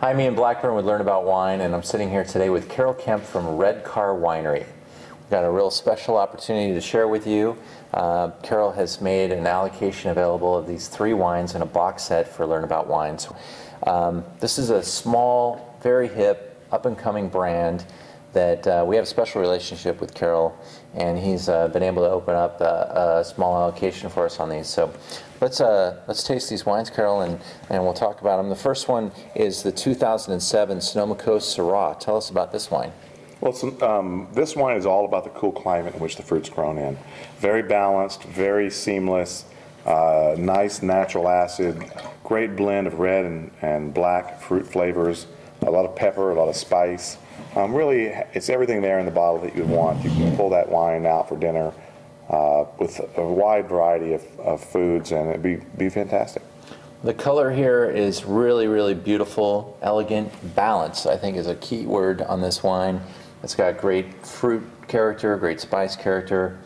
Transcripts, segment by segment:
Hi, I'm Ian Blackburn with Learn About Wine, and I'm sitting here today with Carroll Kemp from Red Car Winery. We've got a real special opportunity to share with you. Carroll has made an allocation available of these 3 wines in a box set for Learn About Wine. This is a small, very hip, up-and-coming brand that we have a special relationship with Carroll, and he's been able to open up a small allocation for us on these. So let's taste these wines, Carroll, and we'll talk about them. The first one is the 2007 Sonoma Coast Syrah. Tell us about this wine. Well, this wine is all about the cool climate in which the fruit's grown in. Very balanced, very seamless, nice natural acid, great blend of red and black fruit flavors, a lot of pepper, a lot of spice. Really, it's everything there in the bottle that you would want. You can pull that wine out for dinner with a wide variety of foods, and it'd be fantastic. The color here is really, really beautiful, elegant. Balance, I think, is a key word on this wine. It's got great fruit character, great spice character,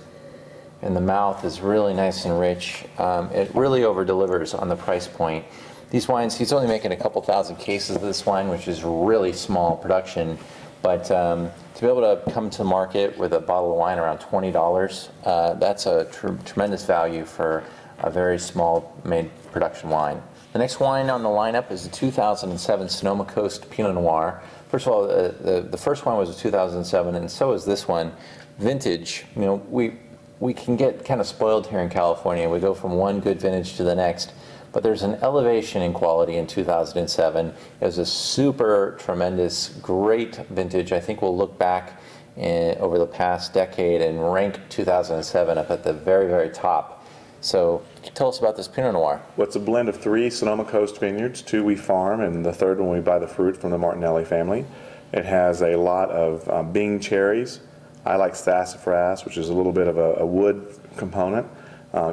and the mouth is really nice and rich. It really over-delivers on the price point. These wines, he's only making a couple thousand cases of this wine, which is really small production. But to be able to come to market with a bottle of wine around $20, that's a tremendous value for a very small made production wine. The next wine on the lineup is the 2007 Sonoma Coast Pinot Noir. First of all, the first one was a 2007, and so is this one. Vintage, you know, we can get kind of spoiled here in California. We go from one good vintage to the next. But there's an elevation in quality in 2007. It was a super tremendous, great vintage. I think we'll look back over the past decade and rank 2007 up at the very, very top. So tell us about this Pinot Noir. Well, it's a blend of 3 Sonoma Coast vineyards, 2 we farm, and the third one we buy the fruit from the Martinelli family. It has a lot of Bing cherries. I like sassafras, which is a little bit of a wood component.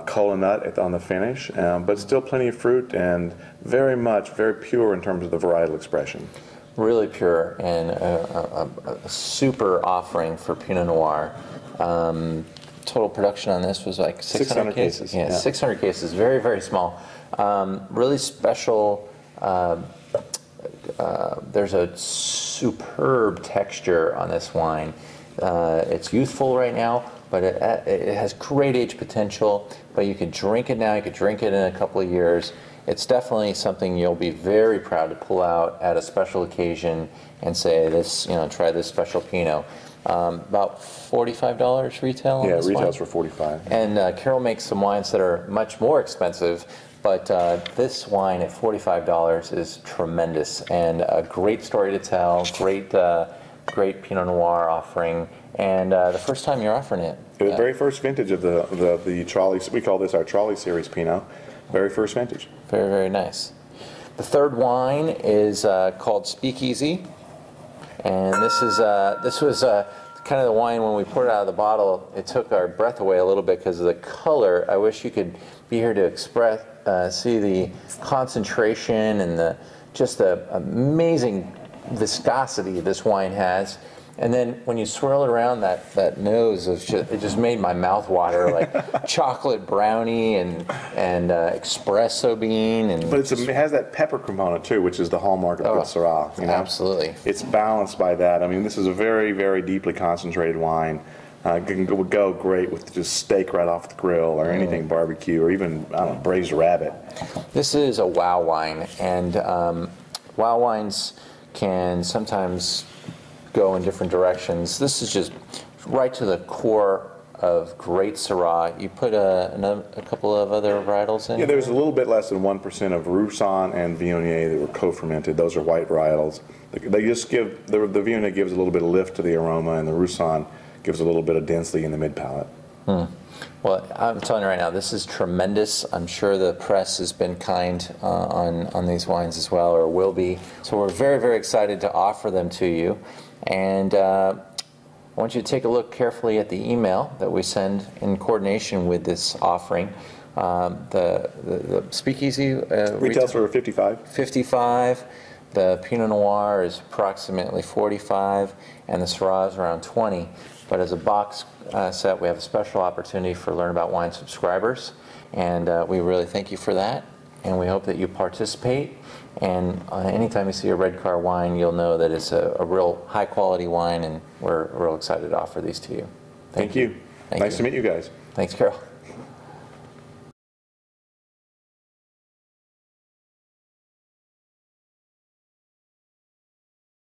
Cola nut on the finish, but still plenty of fruit and very pure in terms of the varietal expression. Really pure and a super offering for Pinot Noir. Total production on this was like 600 cases. Yeah, 600 cases, very, very small. Really special. There's a superb texture on this wine. It's youthful right now, but it has great age potential. But you could drink it now, you could drink it in a couple of years. It's definitely something you'll be very proud to pull out at a special occasion and say, "This, you know, try this special Pinot." About $45 retail on this retails wine. for $45. And Carroll makes some wines that are much more expensive, but this wine at $45 is tremendous and a great story to tell. Great Pinot Noir offering, and the first time you're offering it. The very first vintage of the trolley, we call this our trolley series Pinot, very first vintage. Very, very nice. The third wine is called Speakeasy, and this was kind of the wine when we poured it out of the bottle, it took our breath away a little bit because of the color. I wish you could be here to see the concentration and just the amazing viscosity this wine has. And then when you swirl it around, that nose it just made my mouth water, like chocolate brownie and espresso bean, but it has that pepper component too, which is the hallmark of good Syrah. You know? Absolutely, it's balanced by that. I mean, this is a very, very deeply concentrated wine. Would go great with just steak right off the grill, or anything barbecue, or even braised rabbit. This is a wow wine, and wow wines can sometimes go in different directions. This is just right to the core of great Syrah. You put a couple of other varietals in? Yeah, there's a little bit less than 1% of Roussanne and Viognier that were co-fermented. Those are white varietals. They just give, the Viognier gives a little bit of lift to the aroma, and the Roussanne gives a little bit of density in the mid-palate. Well, I'm telling you right now, this is tremendous. I'm sure the press has been kind on these wines as well, or will be. So we're very, very excited to offer them to you. And I want you to take a look carefully at the email that we send in coordination with this offering. The Speakeasy retails for $55. The Pinot Noir is approximately $45, and the Syrah is around $20. But as a box set, we have a special opportunity for Learn About Wine subscribers, and we really thank you for that. and we hope that you participate. And anytime you see a Red Car wine, you'll know that it's a real high quality wine, and we're real excited to offer these to you. Thank you. Nice to meet you guys. Thanks, Carroll.